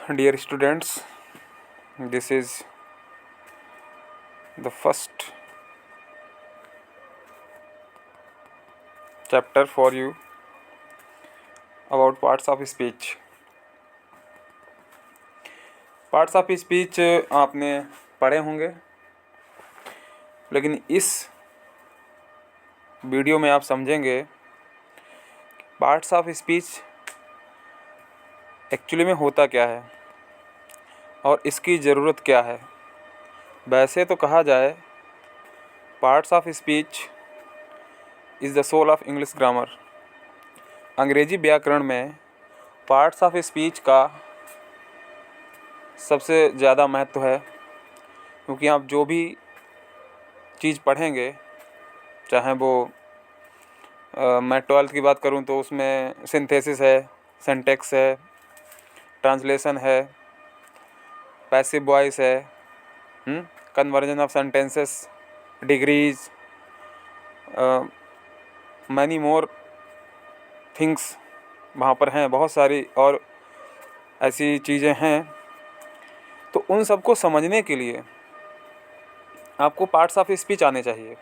Dear students, this is the first chapter for you about parts of speech. Parts of speech आपने पढ़े होंगे, लेकिन इस video में आप समझेंगे पार्ट्स ऑफ स्पीच एक्चुअली में होता क्या है और इसकी ज़रूरत क्या है। वैसे तो कहा जाए parts of speech is the soul of English grammar. अंग्रेजी व्याकरण में पार्ट्स ऑफ स्पीच का सबसे ज़्यादा महत्व है, क्योंकि आप जो भी चीज़ पढ़ेंगे, चाहे वो मैं 12th की बात करूं तो उसमें सिंथेसिस है, सिंटैक्स है, ट्रांसलेशन है, पैसिव वॉइस है, conversion of sentences, degrees, many more things वहाँ पर हैं, बहुत सारी और ऐसी चीज़ें हैं। तो उन सबको समझने के लिए आपको पार्ट्स ऑफ स्पीच आने चाहिए।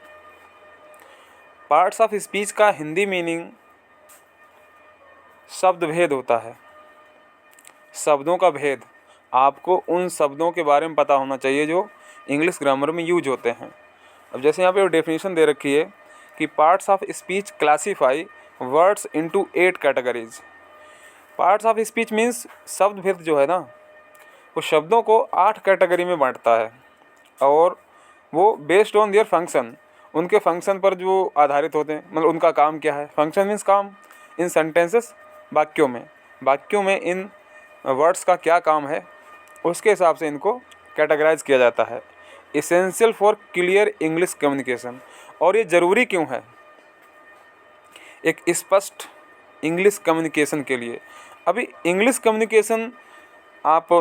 पार्ट्स ऑफ स्पीच का हिंदी मीनिंग शब्द भेद होता है, शब्दों का भेद। आपको उन शब्दों के बारे में पता होना चाहिए जो इंग्लिश ग्रामर में यूज होते हैं। अब जैसे यहाँ पे डेफिनेशन दे रखी है कि parts of speech classify words into 8 categories. Parts of speech means शब्द भेद जो है ना, वो शब्दों को 8 कैटेगरी में बांटता है और वो बेस्ड ऑन देयर फंक्शन, उनके फंक्शन पर जो आधारित होते हैं। मतलब उनका काम क्या है, फंक्शन मीन्स काम। इन सेंटेंसेस, वाक्यों में इन वर्ड्स का क्या काम है, उसके हिसाब से इनको कैटेगराइज किया जाता है। Essential for clear English communication. और ये ज़रूरी क्यों है एक स्पष्ट इंग्लिश कम्युनिकेशन के लिए। अभी इंग्लिश कम्युनिकेशन आप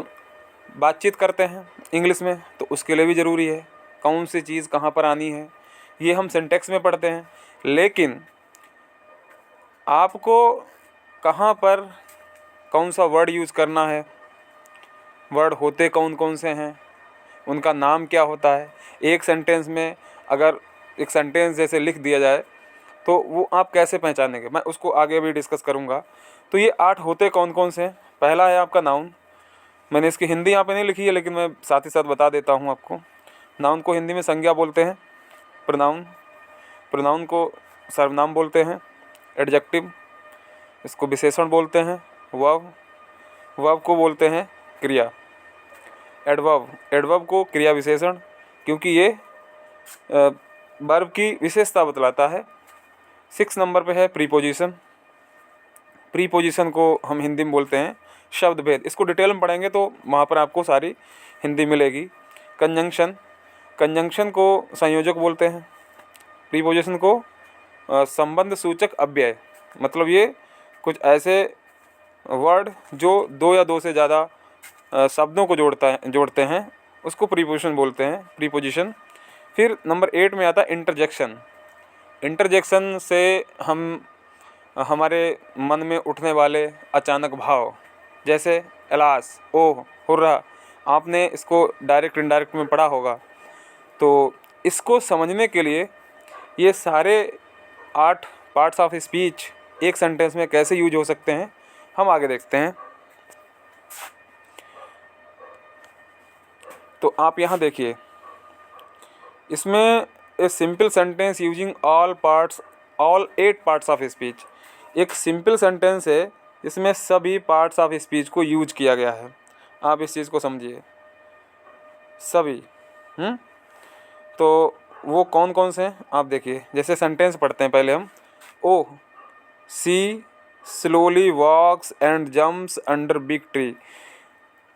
बातचीत करते हैं इंग्लिश में, तो उसके लिए भी ज़रूरी है कौन सी चीज़ कहाँ पर आनी है, ये हम सिंटैक्स में पढ़ते हैं। लेकिन आपको कहाँ पर कौन सा वर्ड यूज़ करना है, वर्ड होते कौन कौन से हैं, उनका नाम क्या होता है। एक सेंटेंस में अगर एक सेंटेंस जैसे लिख दिया जाए तो वो आप कैसे पहचानेंगे, मैं उसको आगे भी डिस्कस करूँगा। तो ये 8 होते कौन कौन से हैं। पहला है आपका नाउन। मैंने इसकी हिंदी यहाँ पे नहीं लिखी है, लेकिन मैं साथ ही साथ बता देता हूँ आपको। नाउन को हिंदी में संज्ञा बोलते हैं। प्रोनाउन को सर्वनाम बोलते हैं। एडजेक्टिव, इसको विशेषण बोलते हैं। वर्ब को बोलते हैं क्रिया। एडवर्ब को क्रिया विशेषण, क्योंकि ये वर्ब की विशेषता बतलाता है। 6 नंबर पे है प्रीपोजिशन को हम हिंदी में बोलते हैं शब्द भेद। इसको डिटेल में पढ़ेंगे तो वहाँ पर आपको सारी हिंदी मिलेगी। कंजंक्शन को संयोजक बोलते हैं। प्रीपोजिशन को संबंध सूचक अव्यय। मतलब ये कुछ ऐसे वर्ड जो 2 या 2 से ज़्यादा शब्दों को जोड़ते हैं, उसको प्रीपोजिशन बोलते हैं, प्रीपोजिशन। फिर नंबर 8 में आता है इंटरजेक्शन से हम हमारे मन में उठने वाले अचानक भाव, जैसे एलास, ओह, हुर्रा। आपने इसको डायरेक्ट इनडायरेक्ट में पढ़ा होगा। तो इसको समझने के लिए ये सारे 8 पार्ट्स ऑफ स्पीच एक सेंटेंस में कैसे यूज हो सकते हैं, हम आगे देखते हैं। तो आप यहाँ देखिए, इसमें a simple sentence using all 8 parts of speech. एक सिंपल सेंटेंस है इसमें सभी पार्ट्स ऑफ स्पीच को यूज किया गया है। आप इस चीज़ को समझिए, सभी। तो वो कौन कौन से हैं आप देखिए। जैसे सेंटेंस पढ़ते हैं पहले हम। Oh, she slowly walks and jumps under big tree.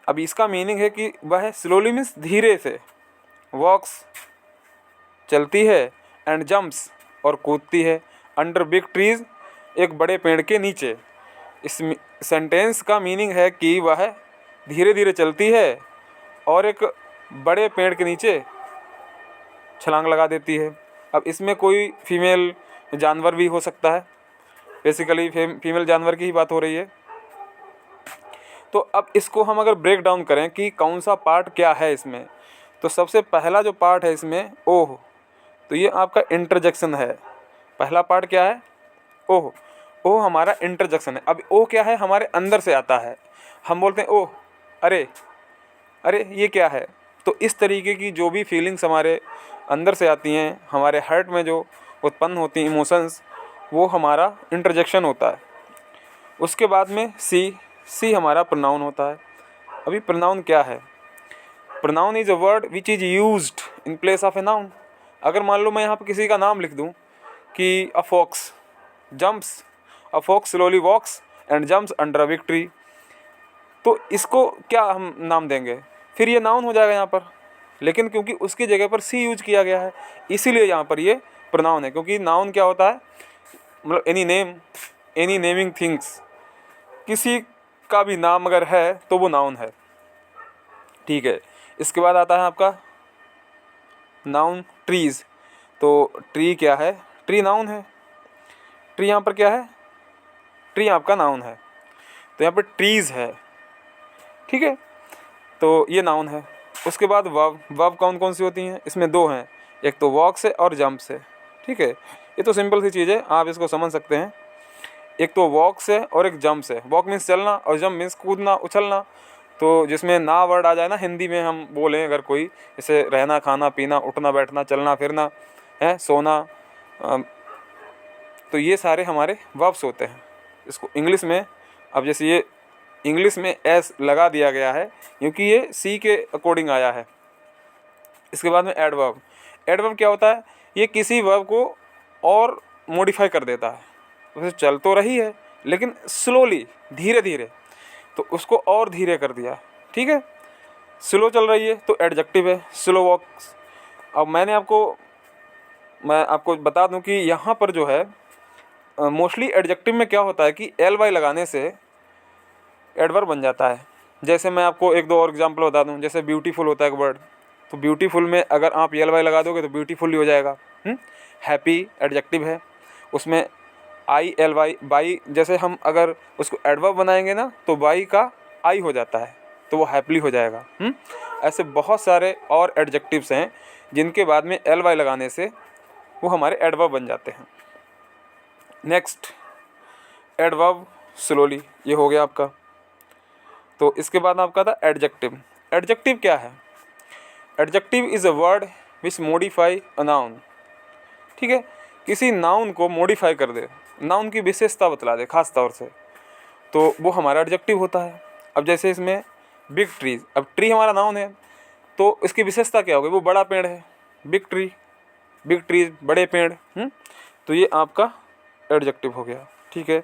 अब इसका मीनिंग है कि वह स्लोली मीन्स धीरे से, वॉक्स चलती है, एंड जंप्स और कूदती है, अंडर बिग ट्रीज एक बड़े पेड़ के नीचे। इस सेंटेंस का मीनिंग है कि वह धीरे धीरे चलती है और एक बड़े पेड़ के नीचे छलांग लगा देती है। अब इसमें कोई फीमेल जानवर भी हो सकता है, बेसिकली फीमेल जानवर की ही बात हो रही है। तो अब इसको हम अगर ब्रेक डाउन करें कि कौन सा पार्ट क्या है इसमें, तो सबसे पहला जो पार्ट है इसमें ओह, तो ये आपका इंटरजेक्शन है। पहला पार्ट क्या है? ओह। ओह हमारा इंटरजेक्शन है। अब ओह क्या है? हमारे अंदर से आता है। हम बोलते हैं ओह, अरे अरे ये क्या है। तो इस तरीके की जो भी फीलिंग्स हमारे अंदर से आती हैं, हमारे हार्ट में जो उत्पन्न होती हैं इमोशंस, वो हमारा इंटरजेक्शन होता है। उसके बाद में सी हमारा प्रोनाउन होता है। अभी प्रोनाउन क्या है? Pronoun is a word which is used in place of a noun. अगर मान लो मैं यहाँ पर किसी का नाम लिख दूँ कि a fox jumps, a fox slowly walks and jumps under a big tree, तो इसको क्या हम नाम देंगे? फिर ये नाउन हो जाएगा यहाँ पर, लेकिन क्योंकि उसकी जगह पर सी यूज किया गया है इसीलिए यहाँ पर ये प्रोनाउन है। क्योंकि नाउन क्या होता है? मतलब any name, any naming things, किसी का भी नाम अगर है तो वो नाउन है। ठीक है, इसके बाद आता है आपका नाउन ट्रीज़। तो ट्री क्या है? ट्री नाउन है। ट्री यहाँ पर क्या है? ट्री आपका नाउन है। तो यहाँ पर ट्रीज़ है। ठीक है, तो ये नाउन है। उसके बाद वर्ब कौन कौन सी होती हैं? इसमें दो हैं, एक तो वॉक से और जंप से। ठीक है, ये तो सिंपल सी चीज़ है, आप इसको समझ सकते हैं। एक तो वॉक से और एक जंप से। वॉक मीन्स चलना और जंप मीन्स कूदना, उछलना। तो जिसमें ना वर्ड आ जाए ना, हिंदी में हम बोलें अगर कोई, जैसे रहना, खाना, पीना, उठना, बैठना, चलना फिरना है, सोना, तो ये सारे हमारे वर्ब्स होते हैं। इसको इंग्लिश में, अब जैसे ये इंग्लिश में एस लगा दिया गया है क्योंकि ये सी के अकॉर्डिंग आया है। इसके बाद में एडवर्ब। एडवर्ब क्या होता है? ये किसी वर्ब को और मॉडिफाई कर देता है। वैसे चल तो रही है लेकिन स्लोली, धीरे धीरे, तो उसको और धीरे कर दिया। ठीक है, स्लो चल रही है तो एडजेक्टिव है, स्लो वॉक्स। अब मैं आपको बता दूं कि यहाँ पर जो है मोस्टली एडजेक्टिव में क्या होता है कि एल वाई लगाने से एडवर्ब बन जाता है। जैसे मैं आपको एक दो और एग्जांपल बता दूं, जैसे ब्यूटीफुल होता है एक वर्ड, तो ब्यूटीफुल में अगर आप एल वाई लगा दोगे तो ब्यूटीफुल ही हो जाएगा। हैप्पी एडजेक्टिव है, उसमें आई एल वाई, बाई, जैसे हम अगर उसको एडवर्ब बनाएंगे ना तो बाई का आई हो जाता है तो वो हैप्पली हो जाएगा। ऐसे बहुत सारे और एडजेक्टिव्स हैं जिनके बाद में एल वाई लगाने से वो हमारे एडवर्ब बन जाते हैं। नेक्स्ट, एडवर्ब स्लोली, ये हो गया आपका। तो इसके बाद आपका था एडजेक्टिव। एडजेक्टिव क्या है? Adjective is a word which modify a noun. ठीक है, किसी नाउन को मॉडिफाई कर दे, नाउन की विशेषता बतला दे खास तौर से, तो वो हमारा एडजेक्टिव होता है। अब जैसे इसमें बिग ट्रीज, अब ट्री हमारा नाउन है तो इसकी विशेषता क्या होगी? वो बड़ा पेड़ है, बिग ट्री, बिग ट्रीज, बड़े पेड़। तो ये आपका एडजेक्टिव हो गया। ठीक है,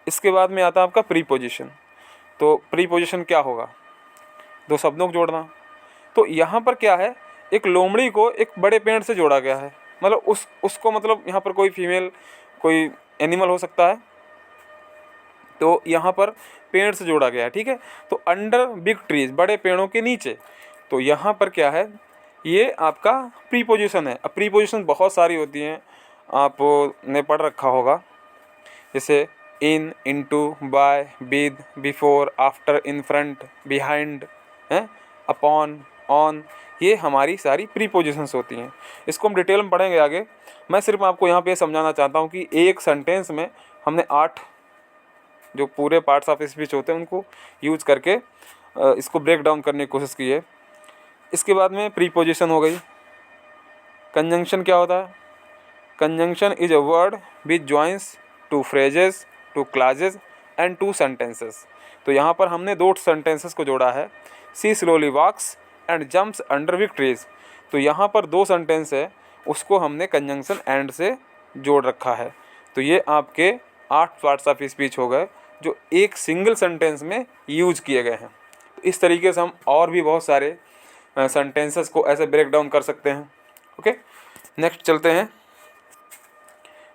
इसके बाद में आता है आपका प्रीपोजिशन। तो प्रीपोजिशन क्या होगा? दो शब्दों को जोड़ना। तो यहाँ पर क्या है? एक लोमड़ी को एक बड़े पेड़ से जोड़ा गया है, मतलब उसको, मतलब यहाँ पर कोई फीमेल, कोई एनिमल हो सकता है, तो यहाँ पर पेड़ से जोड़ा गया है। ठीक है, तो अंडर बिग ट्रीज, बड़े पेड़ों के नीचे, तो यहाँ पर क्या है? ये आपका प्रीपोजिशन है। अब प्रीपोजिशन बहुत सारी होती हैं, आपने पढ़ रखा होगा, जैसे in, into, by, with, before, after, in front, behind, हैं, अपॉन, ऑन, ये हमारी सारी प्रीपोजिशंस होती हैं। इसको हम डिटेल में पढ़ेंगे आगे। मैं सिर्फ आपको यहाँ पे समझाना चाहता हूँ कि एक सेंटेंस में हमने 8 जो पूरे पार्ट्स ऑफ स्पीच होते हैं उनको यूज करके इसको ब्रेक डाउन करने की कोशिश की है। इसके बाद में प्रीपोजिशन हो गई। कंजंक्शन क्या होता है? Conjunction is a word which joins two phrases, two clauses and two sentences. तो यहाँ पर हमने 2 सेंटेंसेस को जोड़ा है, she slowly walks and jumps under big trees. तो यहाँ पर 2 सेंटेंस है, उसको हमने कंजंक्शन एंड से जोड़ रखा है। तो ये आपके 8 पार्ट्स ऑफ स्पीच हो गए जो एक सिंगल सेंटेंस में यूज किए गए हैं। तो इस तरीके से हम और भी बहुत सारे सेंटेंसेस को ऐसे ब्रेक डाउन कर सकते हैं। ओके, नेक्स्ट चलते हैं।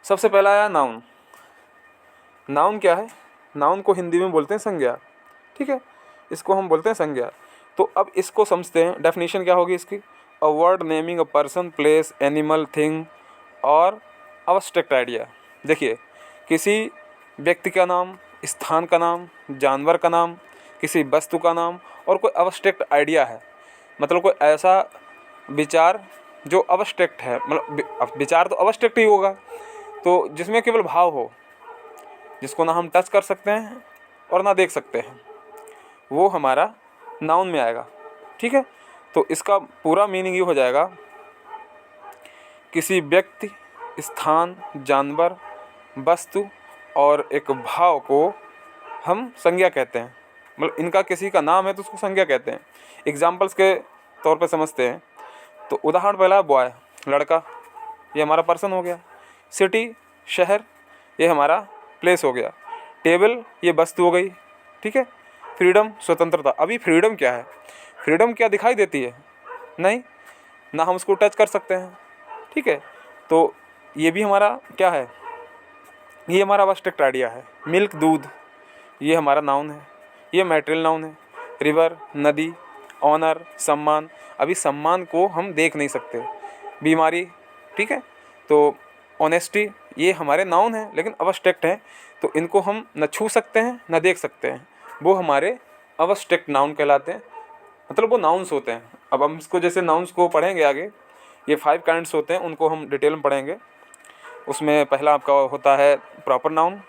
सबसे पहला आया नाउन। नाउन क्या है? नाउन को हिंदी में बोलते हैं संज्ञा। ठीक है, इसको हम बोलते हैं संज्ञा। तो अब इसको समझते हैं, डेफिनेशन क्या होगी इसकी? A word naming a person, place, animal, thing और अब्स्ट्रैक्ट आइडिया। देखिए, किसी व्यक्ति का नाम, स्थान का नाम, जानवर का नाम, किसी वस्तु का नाम, और कोई अब्स्ट्रैक्ट आइडिया है, मतलब कोई ऐसा विचार जो अब्स्ट्रैक्ट है, मतलब विचार तो अब्स्ट्रैक्ट ही होगा, तो जिसमें केवल भाव हो, जिसको ना हम टच कर सकते हैं और ना देख सकते हैं, वो हमारा नाउन में आएगा। ठीक है, तो इसका पूरा मीनिंग ये हो जाएगा, किसी व्यक्ति, स्थान, जानवर, वस्तु और एक भाव को हम संज्ञा कहते हैं। मतलब इनका किसी का नाम है तो उसको संज्ञा कहते हैं। एग्जाम्पल्स के तौर पे समझते हैं। तो उदाहरण पहला है बॉय, लड़का, ये हमारा पर्सन हो गया। सिटी, शहर, ये हमारा प्लेस हो गया। टेबल, ये वस्तु हो गई। ठीक है। फ्रीडम, स्वतंत्रता। अभी फ्रीडम क्या है? फ्रीडम क्या दिखाई देती है? नहीं, ना हम उसको टच कर सकते हैं। ठीक है, तो ये भी हमारा क्या है? ये हमारा अब्स्ट्रैक्ट आइडिया है। मिल्क, दूध, ये हमारा नाउन है, ये मैटेरियल नाउन है। रिवर, नदी, ऑनर, सम्मान, अभी सम्मान को हम देख नहीं सकते। बीमारी, ठीक है, तो ऑनेस्टी, ये हमारे नाउन हैं लेकिन अब्स्ट्रैक्ट हैं, तो इनको हम न छू सकते हैं न देख सकते हैं, वो हमारे अब्स्ट्रैक्ट नाउन कहलाते हैं, मतलब वो नाउन्स होते हैं। अब हम इसको जैसे नाउन्स को पढ़ेंगे आगे, ये 5 काइंड्स होते हैं, उनको हम डिटेल में पढ़ेंगे। उसमें पहला आपका होता है प्रॉपर नाउन,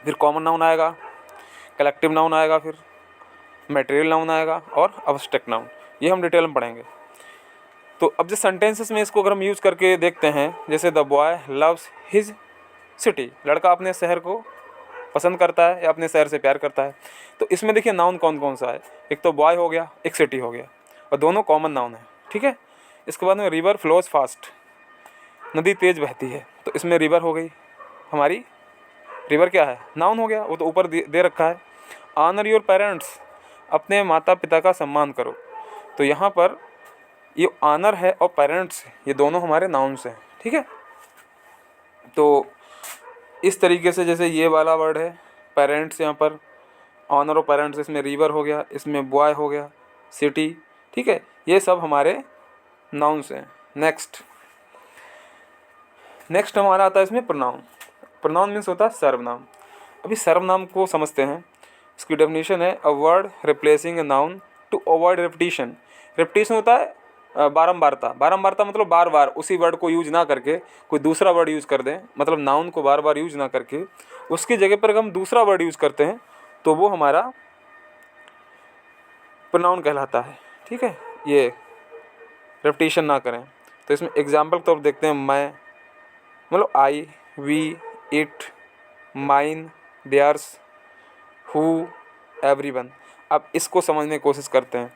फिर कॉमन नाउन आएगा, कलेक्टिव नाउन आएगा, फिर मटेरियल नाउन आएगा और अब्स्ट्रैक्ट नाउन, ये हम डिटेल में पढ़ेंगे। तो अब जो सेंटेंसेस में इसको अगर हम यूज़ करके देखते हैं, जैसे the boy loves his city, लड़का अपने शहर को पसंद करता है या अपने शहर से प्यार करता है। तो इसमें देखिए नाउन कौन कौन सा है, एक तो बॉय हो गया, एक सिटी हो गया, और दोनों कॉमन नाउन है। ठीक है, इसके बाद में रिवर फ्लोज फास्ट, नदी तेज बहती है, तो इसमें रिवर हो गई हमारी, रिवर क्या है? नाउन हो गया, वो तो ऊपर दे रखा है। ऑनर योर पेरेंट्स, अपने माता पिता का सम्मान करो, तो यहाँ पर ये ऑनर है और पेरेंट्स, ये दोनों हमारे नाउन्स हैं। ठीक है, तो इस तरीके से जैसे ये वाला वर्ड है पेरेंट्स, यहाँ पर ऑनर और पेरेंट्स, इसमें रिवर हो गया, इसमें बॉय हो गया, सिटी। ठीक है, ये सब हमारे नाउन्स हैं। नेक्स्ट हमारा आता है इसमें प्रोनाउन। प्रोनाउन मीन्स होता है सर्वनाम। अभी सर्वनाम को समझते हैं। इसकी डेफिनेशन है a word replacing a noun to avoid repetition. Repetition होता है बारंबारता। बारंबारता मतलब बार बार उसी वर्ड को यूज ना करके कोई दूसरा वर्ड यूज़ कर दें, मतलब नाउन को बार बार यूज ना करके उसकी जगह पर हम दूसरा वर्ड यूज़ करते हैं, तो वो हमारा प्रोनाउन कहलाता है। ठीक है, ये रेपिटेशन ना करें। तो इसमें एग्जाम्पल तो देखते हैं, मैं मतलब I, we, it, mine, theirs, who, everyone. अब इसको समझने की कोशिश करते हैं।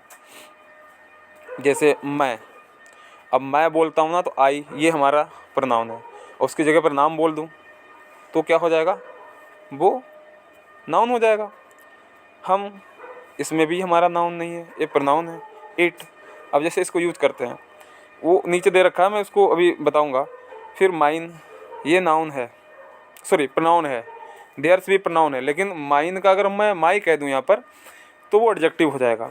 जैसे मैं, अब मैं बोलता हूँ ना, तो आई ये हमारा प्रोनाउन है, और उसकी जगह पर नाम बोल दूँ तो क्या हो जाएगा? वो नाउन हो जाएगा। हम, इसमें भी हमारा नाउन नहीं है, ये प्रोनाउन है। इट, अब जैसे इसको यूज़ करते हैं, वो नीचे दे रखा है, मैं इसको अभी बताऊँगा। फिर माइन, ये नाउन है, सॉरी प्रोनाउन है। देयर्स भी प्रोनाउन है, लेकिन माइन का अगर मैं माई कह दूँ यहाँ पर तो वो एडजेक्टिव हो जाएगा।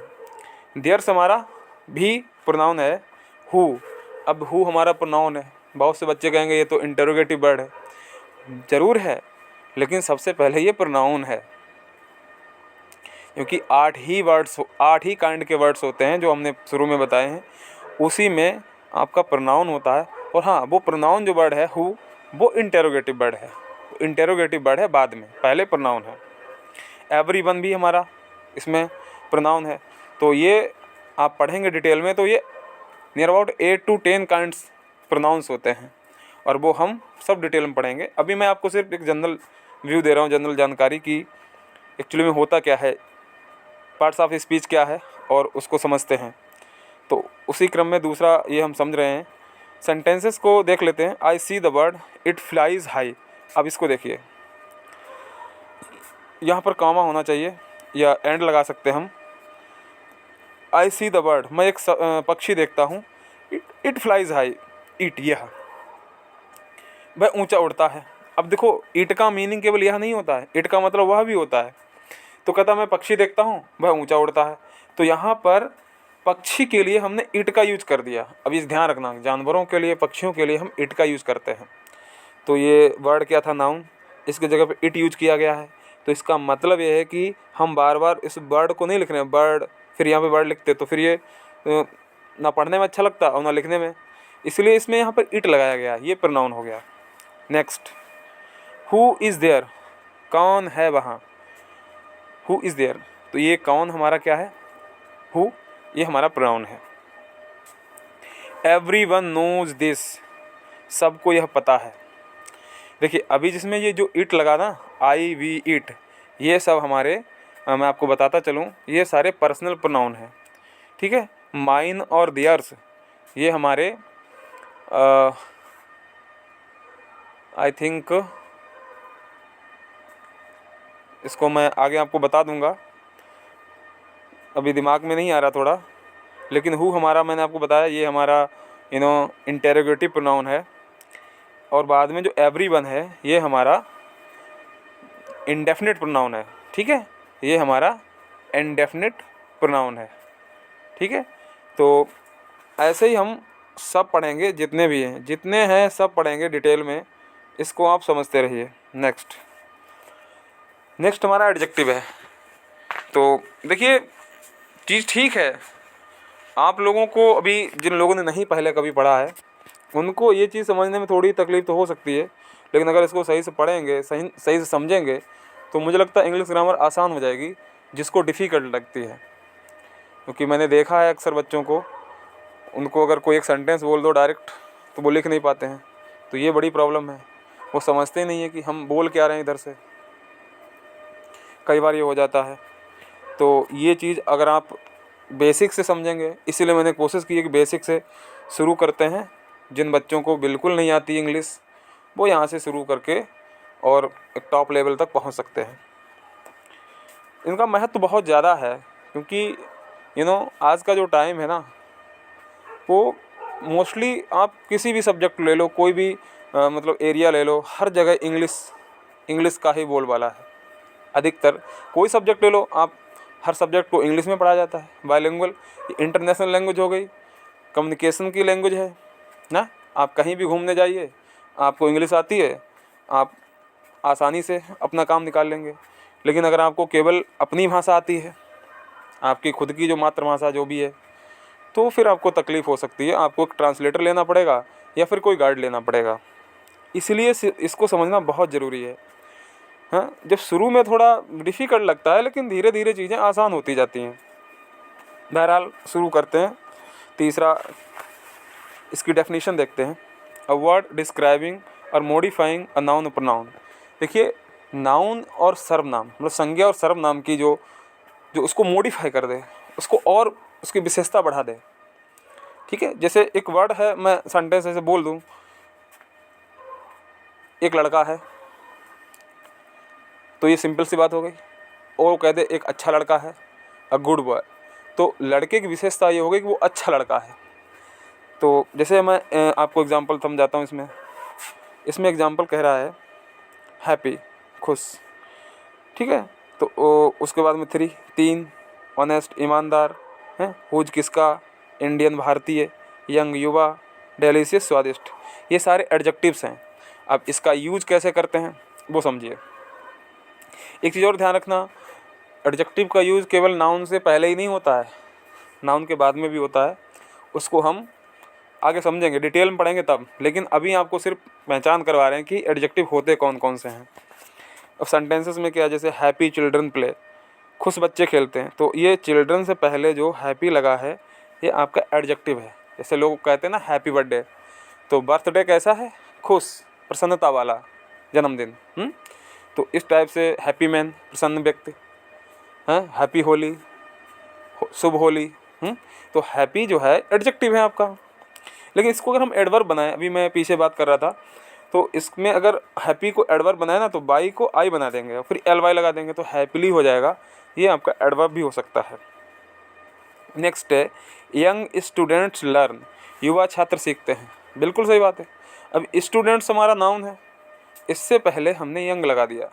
देयर्स हमारा भी प्रोनाउन है। हु, अब हु हमारा प्रोनाउन है। बहुत से बच्चे कहेंगे ये तो इंटरोगेटिव वर्ड है, ज़रूर है, लेकिन सबसे पहले ये प्रोनाउन है, क्योंकि 8 ही काइंड के वर्ड्स होते हैं जो हमने शुरू में बताए हैं, उसी में आपका प्रोनाउन होता है। और हाँ, वो प्रोनाउन जो वर्ड है हु, वो इंटरोगेटिव वर्ड है। इंटरोगेटिव वर्ड है बाद में, पहले प्रोनाउन है। एवरीवन भी हमारा इसमें प्रोनाउन है। तो ये आप पढ़ेंगे डिटेल में, तो ये near about 8 to 10 kinds pronouns होते हैं, और वो हम सब डिटेल में पढ़ेंगे। अभी मैं आपको सिर्फ एक जनरल व्यू दे रहा हूँ, जनरल जानकारी की एक्चुअली में होता क्या है, पार्ट्स ऑफ स्पीच क्या है, और उसको समझते हैं। तो उसी क्रम में दूसरा ये हम समझ रहे हैं। सेंटेंसेस को देख लेते हैं। I see the bird, it flies high. अब इसको देखिए, यहाँ पर कॉमा होना चाहिए या एंड लगा सकते हैं हम। आई सी द बर्ड, मैं एक पक्षी देखता हूँ। इट फ्लाइज हाई, इट, यह वह ऊंचा उड़ता है। अब देखो, इट का मीनिंग केवल यह नहीं होता है, इट का मतलब वह भी होता है। तो कहता मैं पक्षी देखता हूँ, वह ऊंचा उड़ता है। तो यहाँ पर पक्षी के लिए हमने इट का यूज कर दिया। अब इस ध्यान रखना, जानवरों के लिए, पक्षियों के लिए हम इट का यूज़ करते हैं। तो ये वर्ड क्या था? नाउन, इसकी जगह पे इट यूज किया गया है। तो इसका मतलब ये है कि हम बार बार इस बर्ड को नहीं लिख रहे हैं, बर्ड फिर यहाँ पे बर्ड लिखते तो फिर ये ना पढ़ने में अच्छा लगता और ना लिखने में, इसलिए इसमें यहाँ पर इट लगाया गया, ये प्रोनाउन हो गया। नेक्स्ट, हु इज़ देयर, कौन है वहाँ, हु इज़ देयर, तो ये कौन हमारा क्या है, हु, ये हमारा प्रोनाउन है। एवरीवन नोज दिस, सबको यह पता है। देखिए अभी जिसमें ये जो इट लगा ना, आई वी इट, ये सब हमारे मैं आपको बताता चलूँ, ये सारे पर्सनल प्रोनाउन हैं, ठीक है। माइन और दियर्स ये हमारे आई थिंक, इसको मैं आगे आपको बता दूंगा, अभी दिमाग में नहीं आ रहा थोड़ा, लेकिन हु हमारा मैंने आपको बताया ये हमारा इंटेरोगेटिव प्रोनाउन है। और बाद में जो एवरीवन है ये हमारा इंडेफिनिट प्रोनाउन है, ठीक है, ये हमारा इंडेफिनिट प्रोनाउन है, ठीक है। तो ऐसे ही हम सब पढ़ेंगे, जितने भी हैं, जितने हैं सब पढ़ेंगे डिटेल में, इसको आप समझते रहिए। नेक्स्ट हमारा एडजेक्टिव है। तो देखिए चीज़ ठीक है, आप लोगों को अभी जिन लोगों ने नहीं पहले कभी पढ़ा है उनको ये चीज़ समझने में थोड़ी तकलीफ़ तो हो सकती है, लेकिन अगर इसको सही से पढ़ेंगे, सही से समझेंगे, तो मुझे लगता है इंग्लिश ग्रामर आसान हो जाएगी, जिसको डिफ़िकल्ट लगती है। क्योंकि मैंने देखा है अक्सर बच्चों को, उनको अगर कोई एक सेंटेंस बोल दो डायरेक्ट तो वो लिख नहीं पाते हैं, तो ये बड़ी प्रॉब्लम है। वो समझते नहीं है कि हम बोल क्या रहे हैं इधर से, कई बार ये हो जाता है। तो ये चीज़ अगर आप बेसिक से समझेंगे, इसीलिए मैंने कोशिश की है कि बेसिक से शुरू करते हैं। जिन बच्चों को बिल्कुल नहीं आती इंग्लिश, वो यहाँ से शुरू करके और एक टॉप लेवल तक पहुँच सकते हैं। इनका महत्व बहुत ज़्यादा है, क्योंकि आज का जो टाइम है ना, वो मोस्टली आप किसी भी सब्जेक्ट ले लो, कोई भी मतलब एरिया ले लो, हर जगह इंग्लिश का ही बोलबाला है। अधिकतर कोई सब्जेक्ट ले लो आप, हर सब्जेक्ट को इंग्लिश में पढ़ाया जाता है। बायलिंगुअल इंटरनेशनल लैंग्वेज हो गई, कम्युनिकेशन की लैंग्वेज है ना। आप कहीं भी घूमने जाइए, आपको इंग्लिश आती है, आप आसानी से अपना काम निकाल लेंगे। लेकिन अगर आपको केवल अपनी भाषा आती है, आपकी खुद की जो मातृभाषा जो भी है, तो फिर आपको तकलीफ़ हो सकती है। आपको एक ट्रांसलेटर लेना पड़ेगा या फिर कोई गाइड लेना पड़ेगा। इसलिए इसको समझना बहुत ज़रूरी है। हाँ, जब शुरू में थोड़ा डिफ़िकल्ट लगता है, लेकिन धीरे धीरे चीज़ें आसान होती जाती हैं। बहरहाल शुरू करते हैं। तीसरा, इसकी डेफिनेशन देखते हैं। अ वर्ड डिस्क्राइबिंग और मॉडिफाइंग अ नाउन प्रोनाउन। देखिए नाउन और सर्वनाम, मतलब संज्ञा और सर्वनाम की जो उसको मॉडिफाई कर दे, उसको और उसकी विशेषता बढ़ा दे, ठीक है। जैसे एक वर्ड है, मैं सेंटेंस ऐसे बोल दूँ, एक लड़का है, तो ये सिंपल सी बात हो गई। और वो कह दे एक अच्छा लड़का है, अ गुड बॉय, तो लड़के की विशेषता ये हो गई कि वो अच्छा लड़का है। तो जैसे मैं आपको एग्जांपल समझाता हूँ। इसमें एग्जांपल कह रहा है हैप्पी, खुश, ठीक है। तो उसके बाद में 3 ऑनेस्ट, ईमानदार, हैं, हुज किसका, इंडियन भारतीय, यंग युवा, डेलिशियस स्वादिष्ट, ये सारे एडजेक्टिव्स हैं। अब इसका यूज कैसे करते हैं वो समझिए। एक चीज़ और ध्यान रखना, एडजेक्टिव का यूज़ केवल नाउन से पहले ही नहीं होता है, नाउन के बाद में भी होता है। उसको हम आगे समझेंगे, डिटेल में पढ़ेंगे तब, लेकिन अभी आपको सिर्फ पहचान करवा रहे हैं कि एडजेक्टिव होते कौन कौन से हैं। अब सेंटेंसेस में क्या, जैसे हैप्पी चिल्ड्रन प्ले, खुश बच्चे खेलते हैं, तो ये चिल्ड्रन से पहले जो हैप्पी लगा है ये आपका एडजेक्टिव है। जैसे लोग कहते हैं ना हैप्पी बर्थडे, तो बर्थडे कैसा है, खुश, प्रसन्नता वाला जन्मदिन। तो इस टाइप से हैप्पी मैन, प्रसन्न व्यक्ति, हाँ, हैप्पी होली, शुभ होली। तो हैप्पी जो है एडजेक्टिव है आपका। लेकिन इसको अगर हम एडवर्ब बनाएं, अभी मैं पीछे बात कर रहा था, तो इसमें अगर हैप्पी को एडवर्ब बनाए ना, तो बाई को आई बना देंगे और फिर एल वाई लगा देंगे, तो हैप्पीली हो जाएगा। ये आपका एडवर्ब भी हो सकता है। नेक्स्ट है यंग स्टूडेंट्स लर्न, युवा छात्र सीखते हैं। बिल्कुल सही बात है। अब स्टूडेंट्स हमारा नाउन है, इससे पहले हमने यंग लगा दिया,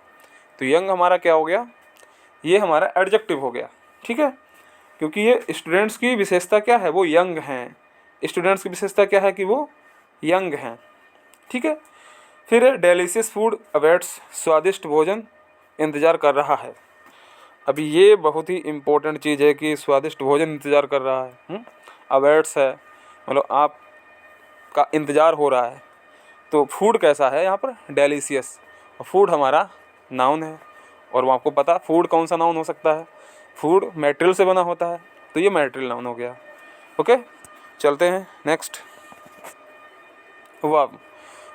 तो यंग हमारा क्या हो गया, ये हमारा एडजेक्टिव हो गया, ठीक है। क्योंकि ये स्टूडेंट्स की विशेषता क्या है, वो यंग हैं। स्टूडेंट्स की विशेषता क्या है कि वो यंग हैं, ठीक है। फिर डेलिशियस फूड अवेट्स, स्वादिष्ट भोजन इंतज़ार कर रहा है। अभी ये बहुत ही इम्पोर्टेंट चीज़ है कि स्वादिष्ट भोजन इंतज़ार कर रहा है, अवेट्स है, मतलब आपका इंतज़ार हो रहा है। तो फूड कैसा है यहाँ पर? डेलीशियस। और फूड हमारा नाउन है, और वो आपको पता फूड कौन सा नाउन हो सकता है? फूड मटेरियल से बना होता है, तो ये मटेरियल नाउन हो गया। ओके, चलते हैं नेक्स्ट। वर्ब।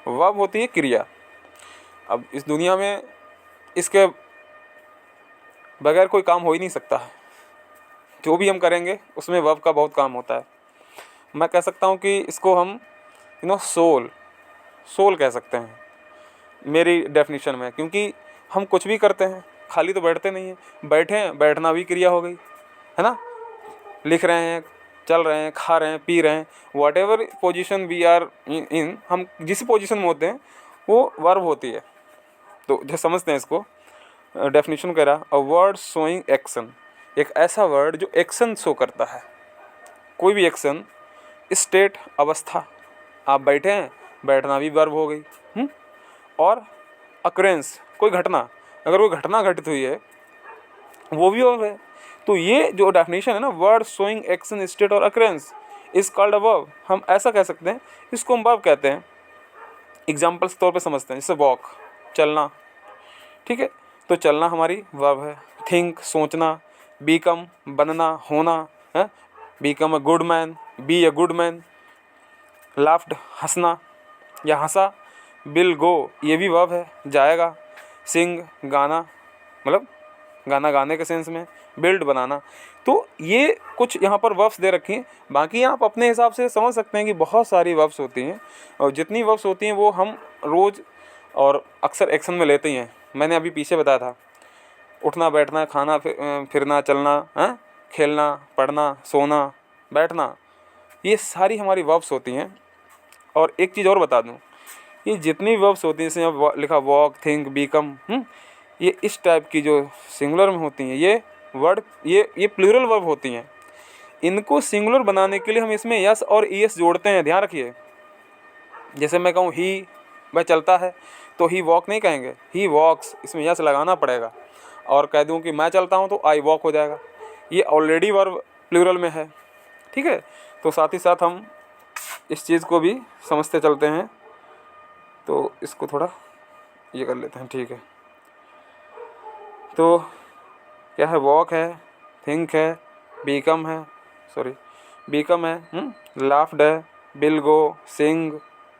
वर्ब होती है क्रिया। अब इस दुनिया में इसके बगैर कोई काम हो ही नहीं सकता है। जो भी हम करेंगे उसमें वर्ब का बहुत काम होता है। मैं कह सकता हूँ कि इसको हम सोल कह सकते हैं मेरी डेफिनेशन में, क्योंकि हम कुछ भी करते हैं, खाली तो बैठते नहीं हैं। बैठे हैं, बैठना भी क्रिया हो गई, है ना। लिख रहे हैं, चल रहे हैं, खा रहे हैं, पी रहे हैं, whatever position we are in, हम जिस पोजिशन में होते हैं वो वर्ब होती है। तो जो समझते हैं इसको, डेफिनेशन कह रहा, अ वर्ड शोइंग एक्शन, एक ऐसा वर्ड जो एक्शन शो करता है, कोई भी एक्शन। स्टेट, अवस्था, आप बैठे हैं, बैठना भी वर्ब हो गई। और अक्रेंस, कोई घटना, अगर कोई घटना घटित हुई है वो भी वर्ब है। तो ये जो डेफिनेशन है ना, वर्ड शोइंग एक्शन, स्टेट और occurrence is called a verb, हम ऐसा कह सकते हैं, इसको हम वर्ब कहते हैं। एग्जाम्पल्स के तौर पे समझते हैं, जैसे वॉक, चलना, ठीक है, तो चलना हमारी वर्ब है। थिंक, सोचना, बीकम, बनना, होना है, become a good man, be a good man, laughed, हंसना या हंसा, विल गो, ये भी वर्ब है, जाएगा, सिंग, गाना, मतलब गाना गाने के सेंस में, बिल्ड, बनाना। तो ये कुछ यहाँ पर वर्ब्स दे रखी हैं, बाकी आप अपने हिसाब से समझ सकते हैं कि बहुत सारी वर्ब्स होती हैं, और जितनी वर्ब्स होती हैं वो हम रोज़ और अक्सर एक्शन में लेते ही हैं। मैंने अभी पीछे बताया था, उठना, बैठना, खाना, फिरना, चलना, खेलना, पढ़ना, सोना, बैठना, ये सारी हमारी वर्ब्स होती हैं। और एक चीज़ और बता दूं, ये जितनी वर्ब्स होती हैं, जैसे यहाँ लिखा वॉक, थिंक, बीकम, ये इस टाइप की जो सिंगुलर में होती हैं, ये वर्ड, ये प्लूरल वर्ब होती हैं। इनको सिंगुलर बनाने के लिए हम इसमें यस और ईएस जोड़ते हैं, ध्यान रखिए। जैसे मैं कहूँ ही, वह चलता है, तो ही वॉक नहीं कहेंगे, ही वॉक्स, इसमें यस लगाना पड़ेगा। और कह दूँ कि मैं चलता हूँ तो आई वॉक हो जाएगा, ये ऑलरेडी वर्ब प्लूरल में है, ठीक है। तो साथ ही साथ हम इस चीज़ को भी समझते चलते हैं, तो इसको थोड़ा ये कर लेते हैं, ठीक है। तो क्या है? वॉक है, थिंक है, बीकम है, बीकम है, लाफ्ड है, बिल गो, सिंग,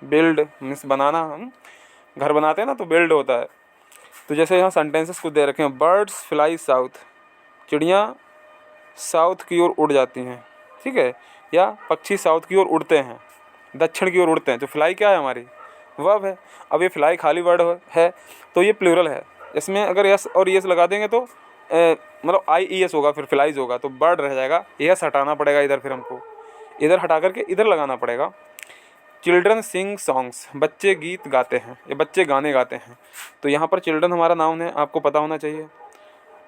बिल्ड मीन्स बनाना, घर बनाते हैं ना तो बिल्ड होता है। तो जैसे यहाँ सेंटेंसेस कुछ दे रखे हैं, बर्ड्स फ्लाई साउथ, चिड़ियाँ साउथ की ओर उड़ जाती हैं, ठीक है, या पक्षी साउथ की ओर उड़ते हैं, दक्षिण की ओर उड़ते हैं। तो फ्लाई क्या है? हमारी वर्ब है। अब ये फ्लाई खाली वर्ड है, तो ये प्लूरल है। इसमें अगर यस और यस लगा देंगे तो मतलब आई ई एस होगा, फिर फ्लाइज होगा, तो बर्ड रह जाएगा, यस हटाना पड़ेगा इधर, फिर हमको इधर हटा करके इधर लगाना पड़ेगा। चिल्ड्रन सिंग सॉन्ग्स, बच्चे गीत गाते हैं, ये बच्चे गाने गाते हैं। तो यहाँ पर चिल्ड्रन हमारा नाउन है, आपको पता होना चाहिए,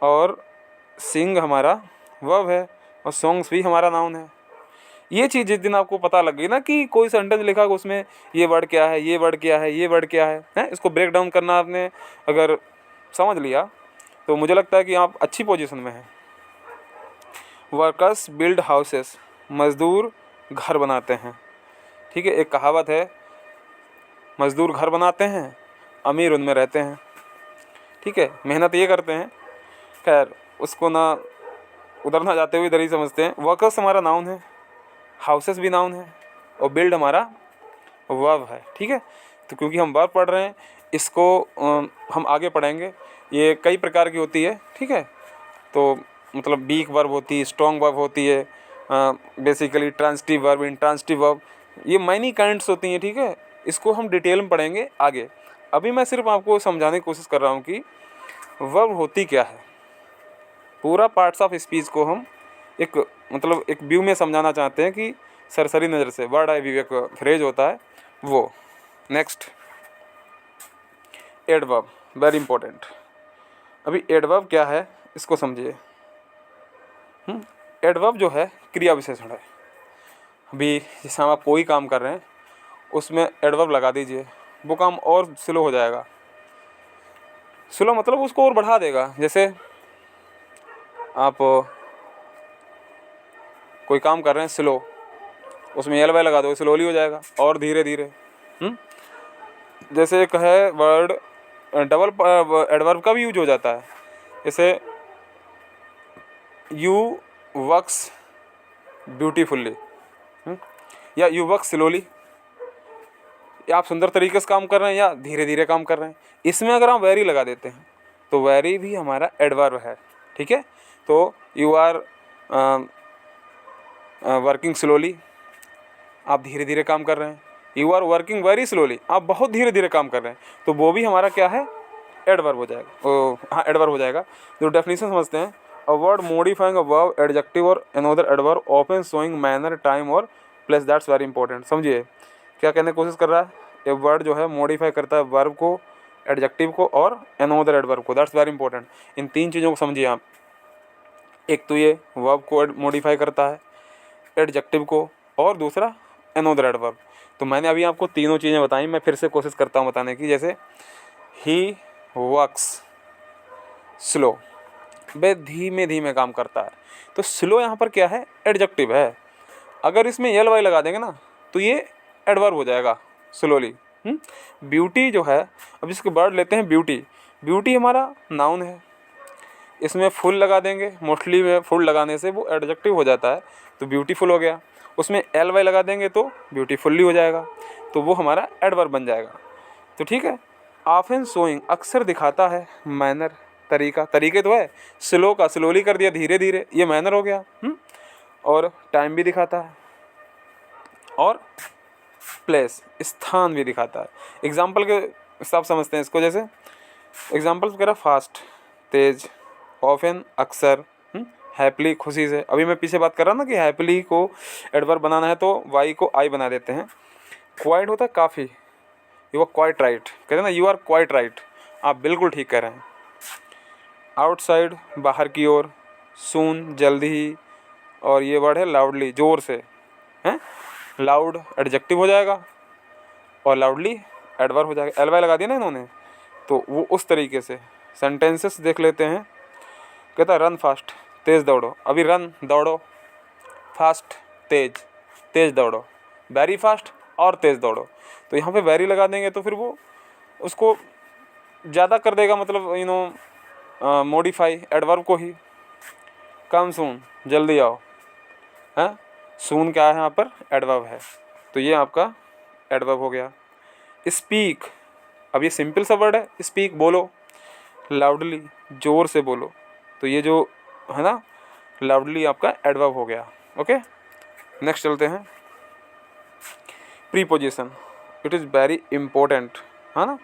और सिंग हमारा वर्ब है, और सॉन्ग्स भी हमारा नाउन है। ये चीज़ जिस दिन आपको पता लग गई ना कि कोई सेंटेंस लिखा उसमें ये वर्ड क्या है, ये वर्ड क्या है, ये वर्ड क्या है, इसको ब्रेक डाउन करना आपने अगर समझ लिया तो मुझे लगता है कि आप अच्छी पोजीशन में हैं। वर्कर्स बिल्ड हाउसेस, मज़दूर घर बनाते हैं, ठीक है। एक कहावत है, मज़दूर घर बनाते हैं, अमीर उनमें रहते हैं, ठीक है, मेहनत ये करते हैं। खैर उसको ना उधर ना जाते हुए इधर ही समझते हैं। वर्कर्स हमारा नाउन है, हाउसेस भी नाउन है, और बिल्ड हमारा वर्ब है, ठीक है। तो क्योंकि हम वर्ब पढ़ रहे हैं, इसको हम आगे पढ़ेंगे। ये कई प्रकार की होती है, ठीक है। तो मतलब वीक वर्ब होती है, स्ट्रॉन्ग वर्ब होती है, basically transitive verb, intransitive verb, ये मैनी काइंड्स होती हैं, ठीक है। इसको हम डिटेल में पढ़ेंगे आगे। अभी मैं सिर्फ आपको समझाने की कोशिश कर रहा हूँ कि वर्ब होती क्या है। पूरा पार्ट्स ऑफ स्पीच को हम एक मतलब एक व्यू में समझाना चाहते हैं कि सरसरी नज़र से, वर्ड आई व्यू एक फ्रेज होता है वो। Next, adverb, very important. अभी एडवर्ब क्या है इसको समझिए। एडवर्ब जो है क्रिया विशेषण है। अभी जैसे हम आप कोई काम कर रहे हैं उसमें एडवर्ब लगा दीजिए, वो काम और स्लो हो जाएगा। स्लो मतलब उसको और बढ़ा देगा। जैसे आप कोई काम कर रहे हैं स्लो, उसमें एल वाई लगा दो, स्लोली हो जाएगा और धीरे धीरे। जैसे एक है वर्ड डबल एडवर्ब का भी यूज हो जाता है, जैसे यू वर्क्स ब्यूटीफुल्ली या यू वर्क स्लोली, या आप सुंदर तरीके से काम कर रहे हैं या धीरे धीरे काम कर रहे हैं। इसमें अगर हम वेरी लगा देते हैं तो वेरी भी हमारा एडवर्ब है, ठीक है। तो यू आर वर्किंग स्लोली, आप धीरे धीरे काम कर रहे हैं। You are working very slowly, आप बहुत धीरे धीरे काम कर रहे हैं, तो वो भी हमारा क्या है, एडवर्ब हो जाएगा। हाँ, एडवर्ब हो जाएगा। जो डेफिनेशन समझते हैं, a word modifying a verb adjective और another adverb often showing manner time और प्लेस, दैट्स वेरी इंपॉर्टेंट। समझिए क्या कहने की कोशिश कर रहा है, ये वर्ड जो है मॉडिफाई करता है वर्ब को, एडजेक्टिव को और अनदर एडवर्ब को, दैट्स वेरी इंपॉर्टेंट। इन तीन चीज़ों को समझिए आप। एक तो ये वर्ब को मॉडिफाई करता है, एडजेक्टिव को, और दूसरा अनदर एडवर्ब। तो मैंने अभी आपको तीनों चीज़ें बताई, मैं फिर से कोशिश करता हूँ बताने की। जैसे ही वर्क्स स्लो, वे धीमे धीमे काम करता है, तो स्लो यहाँ पर क्या है, एडजेक्टिव है। अगर इसमें एल वाई लगा देंगे ना तो ये एडवर्ब हो जाएगा, स्लोली। ब्यूटी जो है, अब इसके वर्ड लेते हैं ब्यूटी, ब्यूटी हमारा नाउन है, इसमें फुल लगा देंगे, मोस्टली में फुल लगाने से वो एडजेक्टिव हो जाता है, तो ब्यूटीफुल हो गया। उसमें एल वाई लगा देंगे तो ब्यूटीफुल्ली हो जाएगा, तो वो हमारा एडवर्ब बन जाएगा। तो ठीक है। ऑफन शोइंग, अक्सर दिखाता है, मैनर तरीका, तरीके तो है, स्लो का स्लोली कर दिया, धीरे धीरे, ये मैनर हो गया। और टाइम भी दिखाता है, और प्लेस स्थान भी दिखाता है। एग्जाम्पल के हिसाब समझते हैं इसको, जैसे एग्जाम्पल्स वगैरह फास्ट तेज, ऑफन अक्सर, हैप्पीली खुशी से। अभी मैं पीछे बात कर रहा ना कि हैप्पीली को एडवर्ब बनाना है तो वाई को आई बना देते हैं। क्वाइट होता है काफ़ी, यू आर क्वाइट राइट, कहते हैं ना, यू आर क्वाइट राइट, आप बिल्कुल ठीक कह रहे हैं। आउटसाइड बाहर की ओर, सून जल्दी ही, और ये वर्ड है लाउडली, ज़ोर से, हैं। लाउड एडजेक्टिव हो जाएगा और लाउडली एडवर्ब हो जाएगा, एल वाई लगा दिया ना इन्होंने, तो वो उस तरीके से। सेंटेंसेस देख लेते हैं। कहता है रन फास्ट, तेज़ दौड़ो। अभी रन दौड़ो, फास्ट तेज, तेज़ दौड़ो, वेरी फास्ट और तेज़ दौड़ो। तो यहाँ पे वेरी लगा देंगे तो फिर वो उसको ज़्यादा कर देगा, मतलब मॉडिफाई एडवर्ब को ही। कम सून, जल्दी आओ, हैं। सून क्या है यहाँ पर, एडवर्ब है, तो ये आपका एडवर्ब हो गया। स्पीक, अब ये सिंपल सा वर्ड है, स्पीक बोलो, लाउडली ज़ोर से बोलो, तो ये जो है ना लाउडली आपका एडवर्ब हो गया। ओके, नेक्स्ट चलते हैं। Preposition, it is very important, है ना,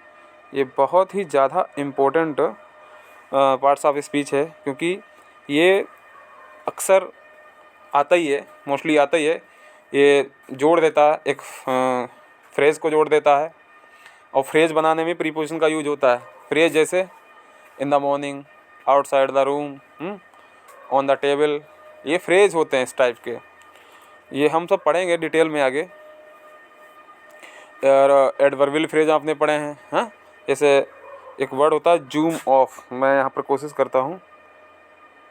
ये बहुत ही ज़्यादा इम्पोर्टेंट पार्ट्स ऑफ स्पीच है, क्योंकि ये अक्सर आता ही है, मोस्टली आता ही है। ये जोड़ देता है, एक फ्रेज़ को जोड़ देता है, और फ्रेज़ बनाने में प्रीपोजिशन का यूज होता है। फ्रेज़ जैसे in the morning, outside the room, on the table, ये फ्रेज़ होते हैं इस टाइप के। ये हम सब पढ़ेंगे डिटेल में आगे। और एडवर्बियल फ्रेज आपने पढ़े हैं, हाँ। जैसे एक वर्ड होता है जूम ऑफ, मैं यहाँ पर कोशिश करता हूँ,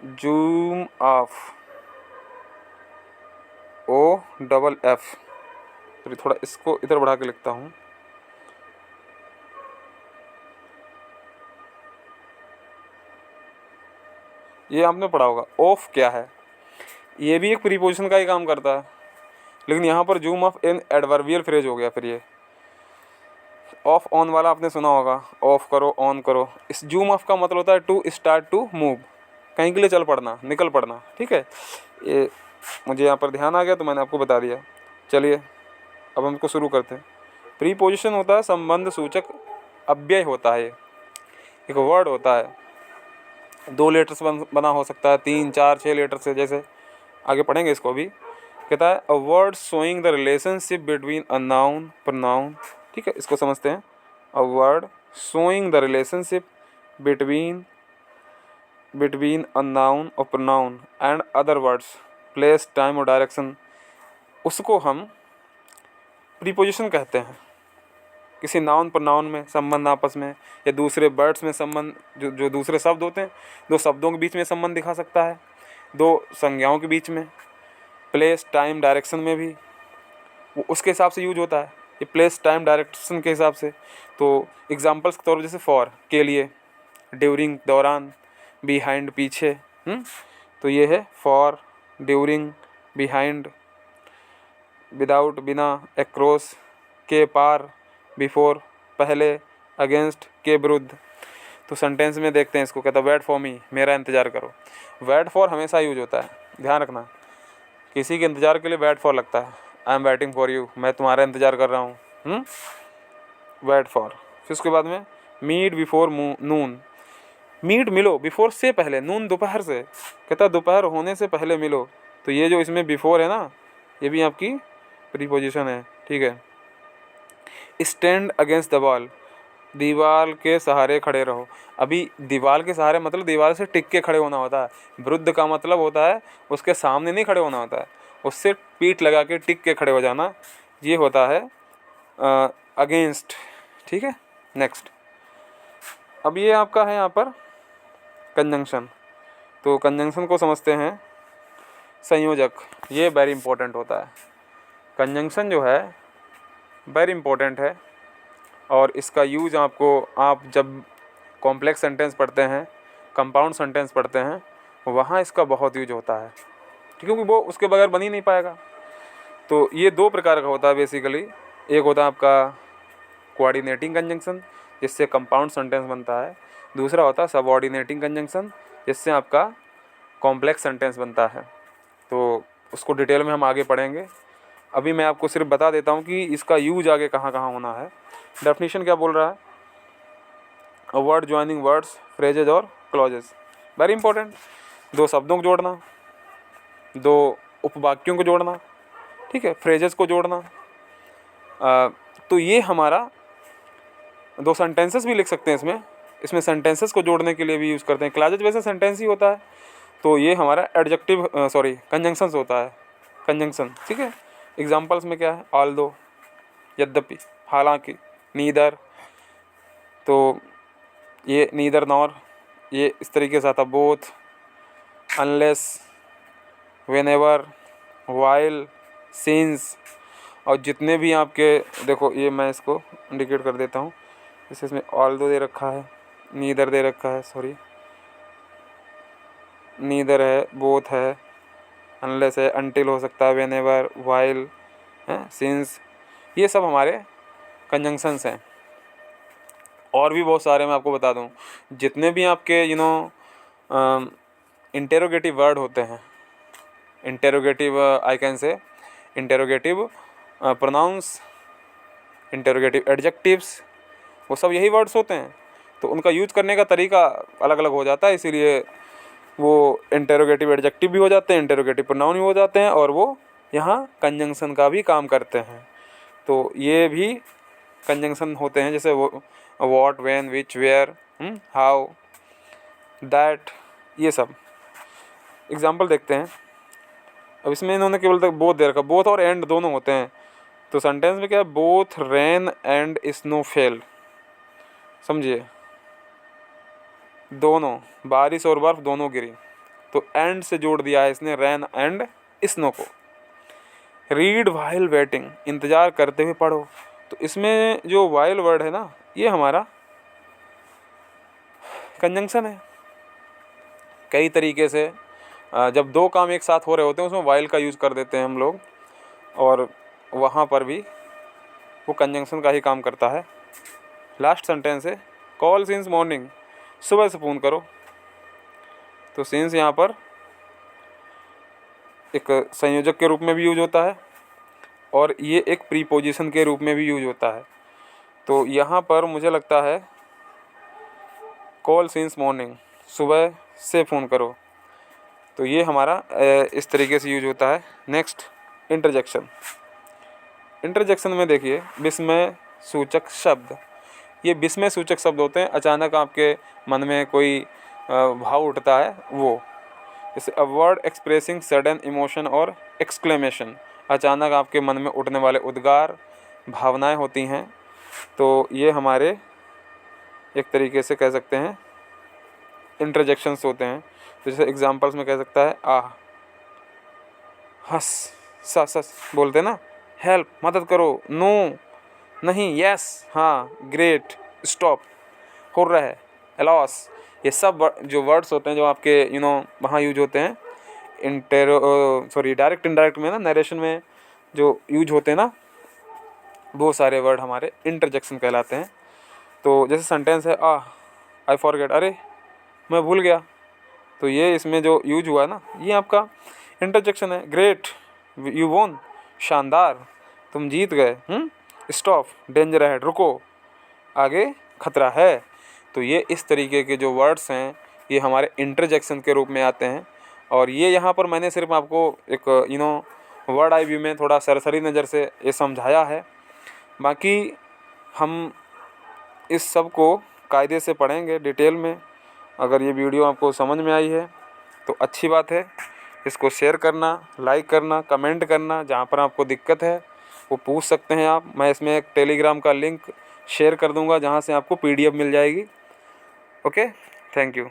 zoom off, O double F, फिर थोड़ा इसको इधर बढ़ा के लिखता हूँ, ये आपने पढ़ा होगा। ऑफ क्या है, ये भी एक प्रीपोजिशन का ही काम करता है, लेकिन यहाँ पर zoom of in adverbial phrase हो गया। फिर ये ऑफ ऑन वाला आपने सुना होगा, ऑफ करो ऑन करो। इस जूम ऑफ का मतलब होता है टू स्टार्ट टू मूव, कहीं के लिए चल पड़ना, निकल पड़ना, ठीक है। ये मुझे यहाँ पर ध्यान आ गया तो मैंने आपको बता दिया। चलिए अब हम इसको शुरू करते हैं। प्रीपोजिशन होता है संबंध सूचक अव्यय होता है, एक वर्ड होता है, 2 लेटर्स बना हो सकता है, 3 4 6 लेटर से, जैसे आगे पढ़ेंगे इसको भी। कहता है a word showing the relationship between a noun pronoun, ठीक है, इसको समझते हैं। A word showing the relationship between a noun और pronoun and other words, place time और डायरेक्शन, उसको हम प्रीपोजिशन कहते हैं। किसी नाउन प्रोनाउन में संबंध आपस में, या दूसरे वर्ड्स में संबंध, जो दूसरे शब्द होते हैं, दो शब्दों के बीच में संबंध दिखा सकता है, दो संज्ञाओं के बीच में, प्लेस टाइम डायरेक्शन में भी वो उसके हिसाब से यूज होता है, ये प्लेस टाइम डायरेक्शन के हिसाब से। तो एग्जांपल्स के तौर पर जैसे फॉर के लिए, ड्यूरिंग दौरान, बिहाइंड पीछे। तो ये है फॉर, ड्यूरिंग, बिहाइंड, विदाउट बिना, अक्रॉस के पार, बिफोर पहले, अगेंस्ट के विरुद्ध। तो सेंटेंस में देखते हैं इसको, कहता है वेट फॉर मी, मेरा इंतज़ार करो। वेट फॉर हमेशा यूज होता है, ध्यान रखना, किसी के इंतज़ार के लिए वेट फॉर लगता है। I am waiting for you, मैं तुम्हारा इंतज़ार कर रहा हूँ, वेट फॉर। फिर उसके बाद में मीट बिफोर नून, मीट मिलो, बिफोर से पहले, नून दोपहर से, कहता दोपहर होने से पहले मिलो। तो ये जो इसमें बिफोर है ना, ये भी आपकी प्रीपोजिशन है, ठीक है। स्टैंड अगेंस्ट द वॉल, दीवार के सहारे खड़े रहो। अभी दीवार के सहारे मतलब दीवार से टिक के खड़े होना होता है, विरुद्ध का मतलब होता है उसके सामने नहीं खड़े होना होता है, उससे पीठ लगा के टिक के खड़े हो जाना, ये होता है अगेंस्ट, ठीक है। नेक्स्ट, अब ये आपका है यहाँ पर कंजंक्शन। तो कंजंक्शन को समझते हैं, संयोजक, ये वेरी इंपॉर्टेंट होता है। कंजंक्शन जो है वेरी इंपॉर्टेंट है, और इसका यूज आपको, आप जब कॉम्प्लेक्स सेंटेंस पढ़ते हैं, कंपाउंड सेंटेंस पढ़ते हैं, वहाँ इसका बहुत यूज होता है, क्योंकि वो उसके बगैर बन ही नहीं पाएगा। तो ये दो प्रकार का होता है बेसिकली, एक होता है आपका कोऑर्डिनेटिंग कंजंक्शन, जिससे कंपाउंड सेंटेंस बनता है, दूसरा होता है सबऑर्डिनेटिंग कंजंक्शन, जिससे आपका कॉम्प्लेक्स सेंटेंस बनता है। तो उसको डिटेल में हम आगे पढ़ेंगे, अभी मैं आपको सिर्फ बता देता हूँ कि इसका यूज आगे कहाँ कहाँ होना है। डेफिनेशन क्या बोल रहा है, a word joining words, phrases और क्लॉजेस, वेरी इंपॉर्टेंट। दो शब्दों को जोड़ना, दो उपवाक्यों को जोड़ना, ठीक है, फ्रेजेस को जोड़ना। तो ये हमारा दो सेंटेंसेस भी लिख सकते हैं इसमें सेंटेंसेस को जोड़ने के लिए भी यूज़ करते हैं। क्लॉजेज वैसे सेंटेंस ही होता है, तो ये हमारा एडजेक्टिव कंजंक्शंस होता है, कंजंक्शन, ठीक है। एग्जांपल्स में क्या है, ऑल्दो, यद्यपि, हालांकि, नीदर, तो ये नीदर नॉर, ये इस तरीके से आता, both, unless, whenever, while, since, और जितने भी आपके, देखो ये मैं इसको इंडिकेट कर देता हूँ, जैसे इसमें ऑल्दो दे रखा है, नीदर दे रखा है, सॉरी, नीदर है, बोथ है, अनलेस है, अनटिल हो सकता है, व्हेनेवर, व्हाइल है, सिंस, ये सब हमारे कंजंक्शंस हैं। और भी बहुत सारे मैं आपको बता दूं, जितने भी आपके इंटेरोगेटिव वर्ड होते हैं, interrogative I can say interrogative pronounce, interrogative adjectives, वो सब यही वर्ड्स होते हैं। तो उनका यूज करने का तरीका अलग अलग हो जाता है, इसीलिए वो इंटेरोगेटिव एडजेक्टिव भी हो जाते हैं, इंटेरोगेटिव प्रोनाउन भी हो जाते हैं, और वो यहाँ कंजंक्शन का भी काम करते हैं। तो ये भी कंजंक्शन होते हैं, जैसे वो what, when, which, where, how, that, ये सब। एग्जाम्पल देखते हैं, अब इसमें इन्होंने केवल तक बोथ दे रखा, बोथ और एंड दोनों होते हैं। तो सेंटेंस में क्या है, both rain and snow fail, समझिए, दोनों, बारिश और बर्फ दोनों गिरी, तो एंड से जोड़ दिया है इसने रेन एंड स्नो को। रीड वाइल वेटिंग, इंतज़ार करते हुए पढ़ो, तो इसमें जो वाइल वर्ड है ना, ये हमारा कंजंक्शन है। कई तरीके से जब दो काम एक साथ हो रहे होते हैं उसमें वाइल का यूज़ कर देते हैं हम लोग, और वहाँ पर भी वो कंजंक्शन का ही काम करता है। लास्ट सेंटेंस है, कॉल सिंस मॉर्निंग, सुबह से फ़ोन करो। तो सिंस यहाँ पर एक संयोजक के रूप में भी यूज होता है, और ये एक प्रीपोजिशन के रूप में भी यूज होता है। तो यहाँ पर मुझे लगता है कॉल सिंस मॉर्निंग, सुबह से फ़ोन करो, तो ये हमारा इस तरीके से यूज होता है। Next, interjection. इंटरजेक्शन में देखिए, विस्मय सूचक शब्द, ये विस्मय सूचक शब्द होते हैं। अचानक आपके मन में कोई भाव उठता है, वो, जैसे a word expressing sudden emotion और एक्सक्लेमेशन, अचानक आपके मन में उठने वाले उद्गार, भावनाएं होती हैं। तो ये हमारे एक तरीके से कह सकते हैं इंटरजेक्शंस होते हैं। तो जैसे एग्जांपल्स में कह सकता है आह, हंस, सस बोलते हैं ना, हेल्प मदद करो, नो नहीं, यस हाँ, ग्रेट, स्टॉप, हो रहा है, अलॉस। ये सब जो वर्ड्स होते हैं जो आपके वहाँ यूज होते हैं डायरेक्ट इनडायरेक्ट में ना, नरेशन में जो यूज होते हैं ना, वो सारे वर्ड हमारे इंटरजेक्शन कहलाते हैं। तो जैसे सेंटेंस है आई फॉरगेट, अरे मैं भूल गया, तो ये इसमें जो यूज हुआ ना, ये आपका इंटरजेक्शन है। ग्रेट, यू वोन, शानदार, तुम जीत गए। स्टॉप, डेंजर है, रुको, आगे खतरा है। तो ये इस तरीके के जो वर्ड्स हैं ये हमारे इंटरजेक्शन के रूप में आते हैं। और ये यहाँ पर मैंने सिर्फ आपको एक वर्ड आई व्यू में थोड़ा सरसरी नज़र से ये समझाया है। बाकी हम इस सब को कायदे से पढ़ेंगे डिटेल में। अगर ये वीडियो आपको समझ में आई है तो अच्छी बात है। इसको शेयर करना, लाइक करना, कमेंट करना। जहाँ पर आपको दिक्कत है वो पूछ सकते हैं आप। मैं इसमें एक टेलीग्राम का लिंक शेयर कर दूंगा जहाँ से आपको PDF मिल जाएगी। Okay, thank you.